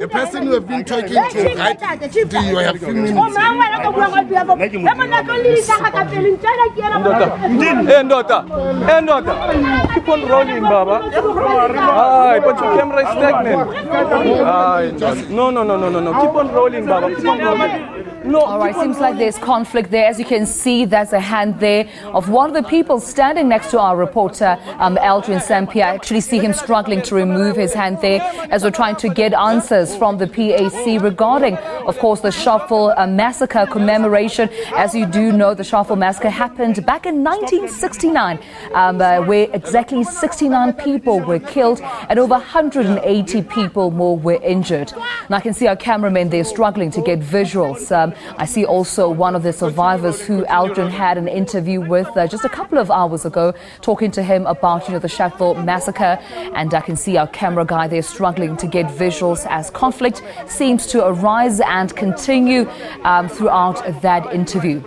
A person who have been talking to, right? Do you have few minutes? Endota. Keep on rolling, Baba. Aye, but your camera is stagnant. Aye, no. Keep on rolling, Baba. Keep on rolling. No, all right, seems like there's conflict there. As you can see, there's a hand there of one of the people standing next to our reporter, Aldrin Sampear. I actually see him struggling to remove his hand there as we're trying to get answers from the PAC regarding, of course, the Sharpville massacre commemoration. As you do know, the Sharpville massacre happened back in 1969, where exactly 69 people were killed and over 180 people more were injured. And I can see our cameramen there struggling to get visuals. I see also one of the survivors who Aldrin had an interview with just a couple of hours ago, talking to him about, the Sharpville massacre. And I can see our camera guy there struggling to get visuals as conflict seems to arise and continue throughout that interview.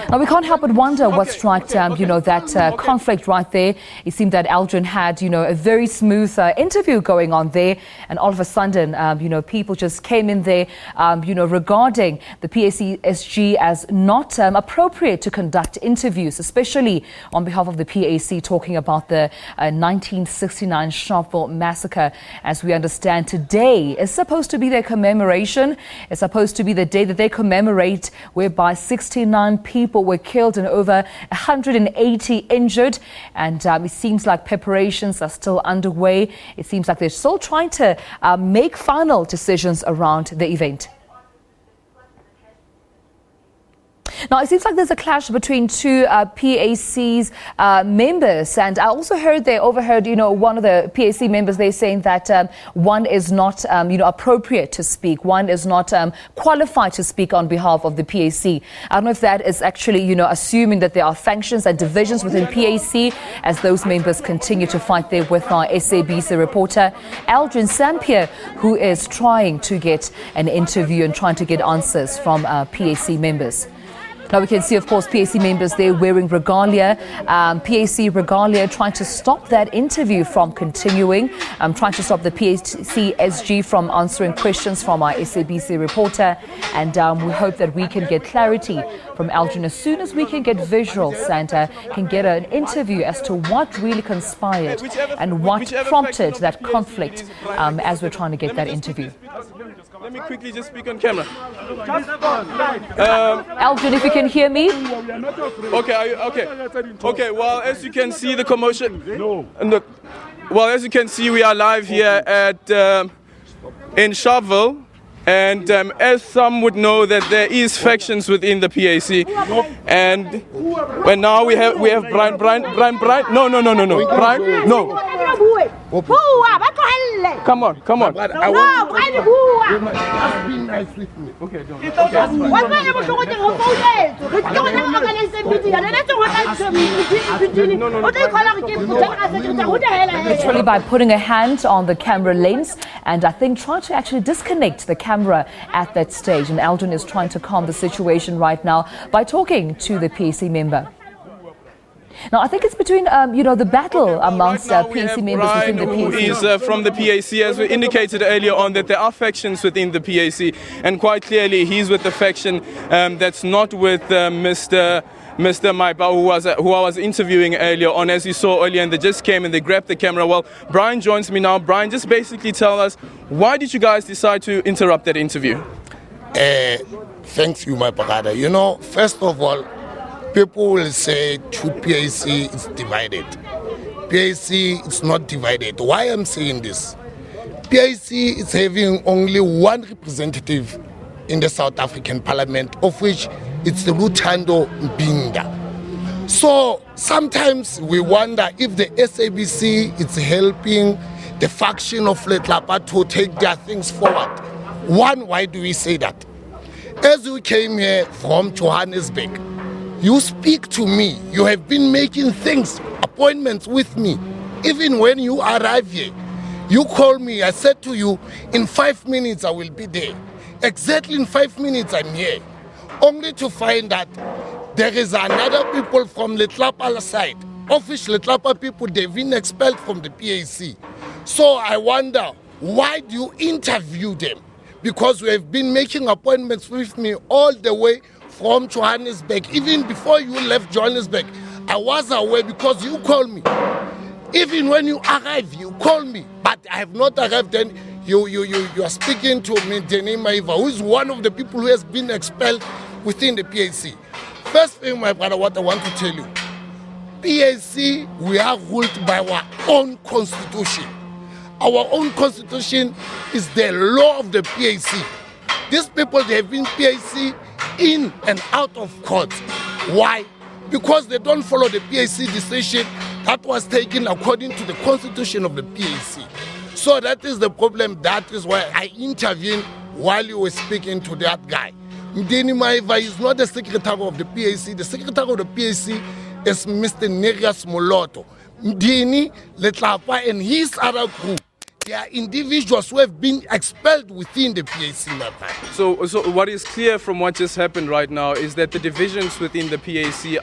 Now, we can't help but wonder what struck, that conflict right there. It seemed that Aldrin had, a very smooth interview going on there. And all of a sudden, people just came in there, regarding the PAC-SG as not appropriate to conduct interviews, especially on behalf of the PAC, talking about the 1969 Sharpville massacre. As we understand, today is supposed to be their commemoration. It's supposed to be the day that they commemorate, whereby 69 people were killed and over 180 injured. And it seems like preparations are still underway. It seems like they're still trying to make final decisions around the event. Now, it seems like there's a clash between two PAC's members. And I also overheard, one of the PAC members, they're saying that one is not, appropriate to speak. One is not qualified to speak on behalf of the PAC. I don't know if that is actually, assuming that there are factions and divisions within PAC as those members continue to fight there with our SABC reporter, Aldrin Sampear, who is trying to get an interview and trying to get answers from PAC members. Now, we can see, of course, PAC members there wearing regalia, PAC regalia, trying to stop that interview from continuing, trying to stop the PAC-SG from answering questions from our SABC reporter. And we hope that we can get clarity from Aldrin as soon as we can get visuals and can get an interview as to what really conspired and what prompted that conflict as we're trying to get that interview. Let me quickly just speak on camera. Aldrin, if you can hear me. Okay, well, as you can see, the commotion. Well, as you can see, we are live here in Sharpville. And as some would know, that there is factions within the PAC, and when now we have Brian. No. Brian, no. Come on. But I want to be nice with me. Okay, don't. Literally by putting a hand on the camera lens and I think trying to actually disconnect the camera at that stage. And Aldrin is trying to calm the situation right now by talking to the PAC member. Now, I think it's between, the battle amongst PAC members within the PAC. Who is from the PAC, as we indicated earlier on, that there are factions within the PAC, and quite clearly he's with the faction that's not with Mr. Maipa, who I was interviewing earlier on, as you saw earlier, and they just came and they grabbed the camera. Well, Brian joins me now. Brian, just basically tell us, why did you guys decide to interrupt that interview? Thanks you, my brother. First of all, people will say to PAC is divided. PAC is not divided. Why I'm saying this? PAC is having only one representative in the South African Parliament, of which it's Luthando Mbinda. So sometimes we wonder if the SABC is helping the faction of Letlapa to take their things forward. One, why do we say that? As you came here from Johannesburg, you speak to me. You have been making appointments with me. Even when you arrive here, you call me. I said to you, in 5 minutes I will be there. Exactly in 5 minutes I'm here. Only to find that there is another people from Letlapa side, of which Letlapa people, they've been expelled from the PAC. So I wonder, why do you interview them? because you have been making appointments with me all the way from Johannesburg. Even before you left Johannesburg, I was aware because you called me. Even when you arrive, you call me, but I have not arrived. Then you are speaking to me, Denny Maiva, who is one of the people who has been expelled within the PAC. First thing, my brother, what I want to tell you, PAC, we are ruled by our own constitution. Our own constitution is the law of the PAC. These people, they have been PAC in and out of court. Why? Because they don't follow the PAC decision that was taken according to the constitution of the PAC. So that is the problem. That is why I intervened while you were speaking to that guy. Mdeni Maiva is not the secretary of the PAC. The secretary of the PAC is Mr. Negas Moloto. Mdeni Letlapa and his other group, they are individuals who have been expelled within the PAC. So what is clear from what just happened right now is that the divisions within the PAC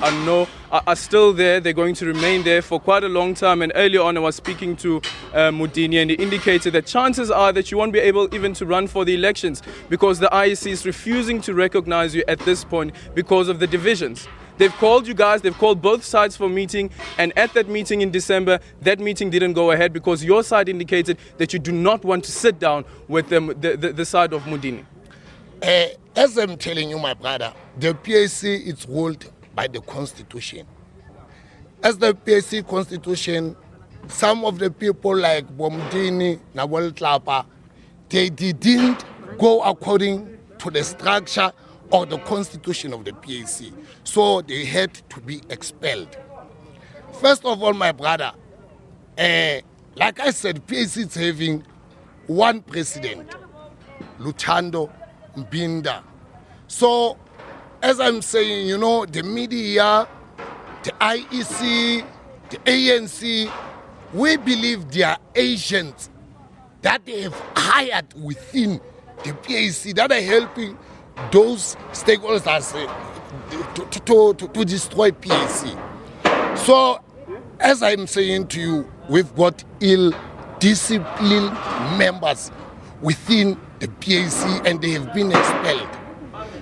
are still there. They're going to remain there for quite a long time. And earlier on, I was speaking to Mudini, and he indicated that chances are that you won't be able even to run for the elections because the IEC is refusing to recognize you at this point because of the divisions. They've called you guys, they've called both sides for a meeting, and at that meeting in December, that meeting didn't go ahead because your side indicated that you do not want to sit down with the side of Mudini. As I'm telling you, my brother, the PAC is ruled by the Constitution. As the PAC Constitution, some of the people like Bomdini, Nawal Tlapa, they didn't go according to the structure or the constitution of the PAC. So they had to be expelled. First of all, my brother, like I said, PAC is having one president, Luthando Mbinda. So, as I'm saying, the media, the IEC, the ANC, we believe they are agents that they have hired within the PAC that are helping those stakeholders to destroy PAC. So, as I'm saying to you, we've got ill-disciplined members within the PAC and they have been expelled.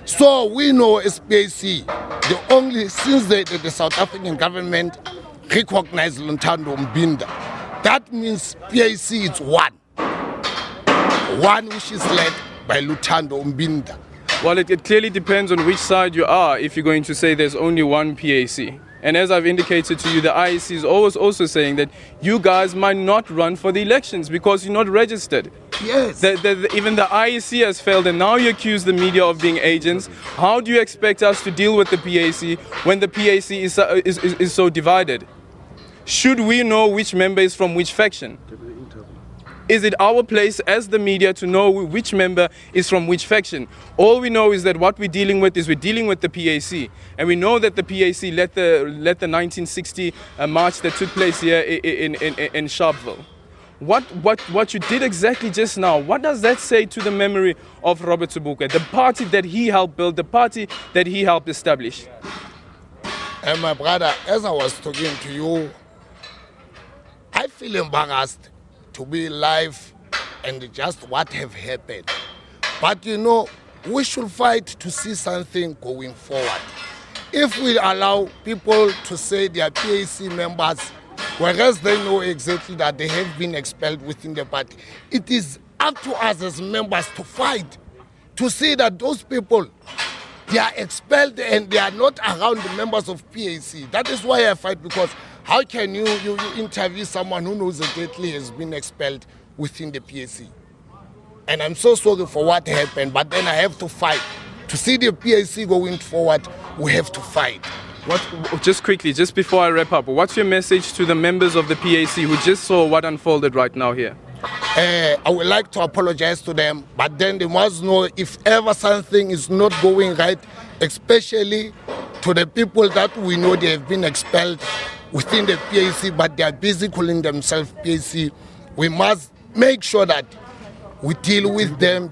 So we know as PAC, since the South African government recognized Luthando Mbinda, that means PAC is one which is led by Luthando Mbinda. Well, it clearly depends on which side you are if you're going to say there's only one PAC. And as I've indicated to you, the IEC is always also saying that you guys might not run for the elections because you're not registered. Yes. Even the IEC has failed, and now you accuse the media of being agents. How do you expect us to deal with the PAC when the PAC is so divided? Should we know which member is from which faction? Is it our place as the media to know which member is from which faction? All we know is that what we're dealing with is we're dealing with the PAC. And we know that the PAC led the 1960 march that took place here in Sharpville. What you did exactly just now, what does that say to the memory of Robert Sobukwe, the party that he helped build, the party that he helped establish? And my brother, as I was talking to you, I feel embarrassed to be live and just what have happened. But we should fight to see something going forward. If we allow people to say they are PAC members, whereas they know exactly that they have been expelled within the party, it is up to us as members to fight, to see that those people, they are expelled and they are not around the members of PAC. That is why I fight, because how can you interview someone who knows exactly has been expelled within the PAC? And I'm so sorry for what happened, but then I have to fight. To see the PAC going forward, we have to fight. Just quickly, just before I wrap up, what's your message to the members of the PAC who just saw what unfolded right now here? I would like to apologize to them, but then they must know if ever something is not going right, especially to the people that we know they have been expelled within the PAC, but they are busy calling themselves PAC. We must make sure that we deal with them,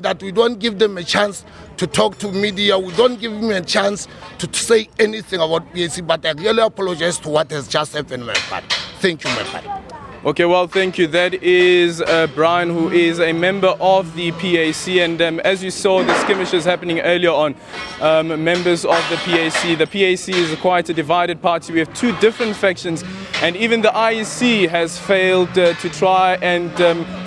that we don't give them a chance to talk to media, we don't give them a chance to say anything about PAC, but I really apologize to what has just happened, my father. Thank you, my father. Okay, well, thank you. That is Brian, who is a member of the PAC. And as you saw, the skirmishes happening earlier on, members of the PAC is quite a divided party. We have two different factions, and even the IEC has failed to try and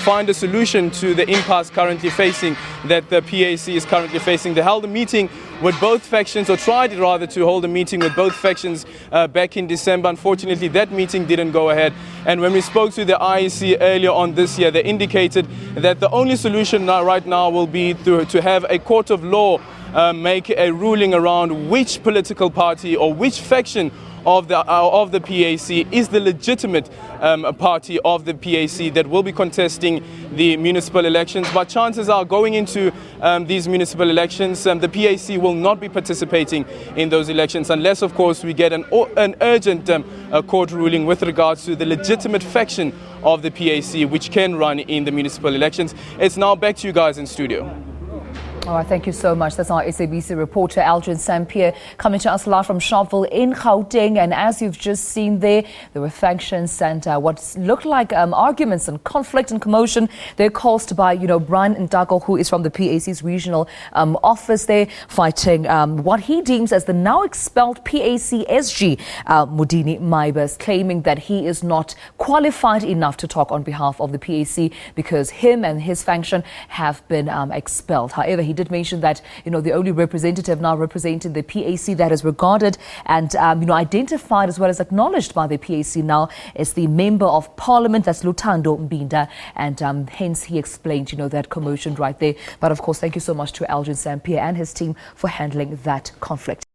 find a solution to the impasse currently facing, that the PAC is currently facing. They held a meeting with both factions, or tried rather to hold a meeting with both factions back in December. Unfortunately, that meeting didn't go ahead. And when we spoke to the IEC earlier on this year, they indicated that the only solution right now will be to have a court of law make a ruling around which political party or which faction of the PAC is the legitimate party of the PAC that will be contesting the municipal elections. But chances are, going into these municipal elections, the PAC will not be participating in those elections unless, of course, we get an urgent court ruling with regards to the legitimate faction of the PAC which can run in the municipal elections. It's now back to you guys in studio. All right, thank you so much. That's our SABC reporter, Aldrin Sampear, coming to us live from Sharpville in Gauteng. And as you've just seen there were factions and what looked like arguments and conflict and commotion. They're caused by, Brian Ntako, who is from the PAC's regional office there, fighting what he deems as the now expelled PAC SG, Mudini Maibas, claiming that he is not qualified enough to talk on behalf of the PAC because him and his faction have been expelled. However, he did mention that, the only representative now representing the PAC that is regarded and, identified as well as acknowledged by the PAC now is the Member of Parliament, that's Luthando Mbinda, and hence he explained, that commotion right there. But of course, thank you so much to Aldrin Sampear and his team for handling that conflict.